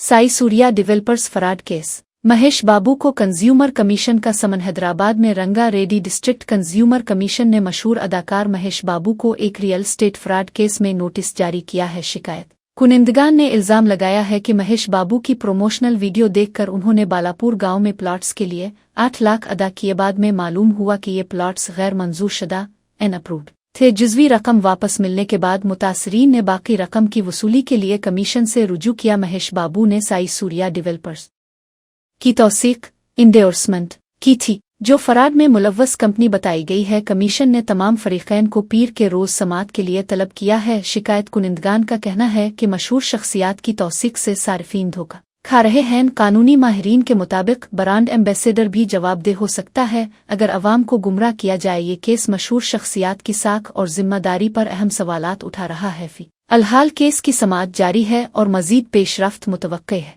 Sai Surya developers fraud case. Mahesh Babu को consumer commission का समन। हैदराबाद में रंगा रेड्डी डिस्ट्रिक्ट कंज्यूमर कमीशन ने मशहूर अदाकार महेश बाबू को एक रियल एस्टेट फ्रॉड केस में नोटिस जारी किया है। शिकायत कुनिंदगान ने इल्जाम लगाया है कि महेश बाबू की प्रोमोशनल वीडियो देखकर उन्होंने बालापुर गांव में प्लॉट्स के लिए 8 लाख अदा किए। बाद में मालूम हुआ कि ये प्लॉट्स गैर मंजूर शुदा अप्रूव्ड थे। जुज़वी रकम वापस मिलने के बाद मुतासरीन ने बाकी रकम की वसूली के लिए कमीशन से रुजू किया। महेश बाबू ने साई सूर्या डेवलपर्स की तौसीक इंडोर्समेंट की थी, जो फराड में मुलव्वस कंपनी बताई गई है। कमीशन ने तमाम फरीकैन को पीर के रोज़ समात के लिए तलब किया है। शिकायत कुनिंदगान का कहना है कि मशहूर शख्सियात की तौसीक से सार्फिन धोखा खा रहे हैं। कानूनी माहिरीन के मुताबिक ब्रांड एम्बेसडर भी जवाबदेह हो सकता है अगर अवाम को गुमराह किया जाए। ये केस मशहूर शख्सियात की साख और जिम्मेदारी पर अहम सवालात उठा रहा है। अलहाल केस की समाअत जारी है और मजीद पेशरफ्त मुतवक्के है।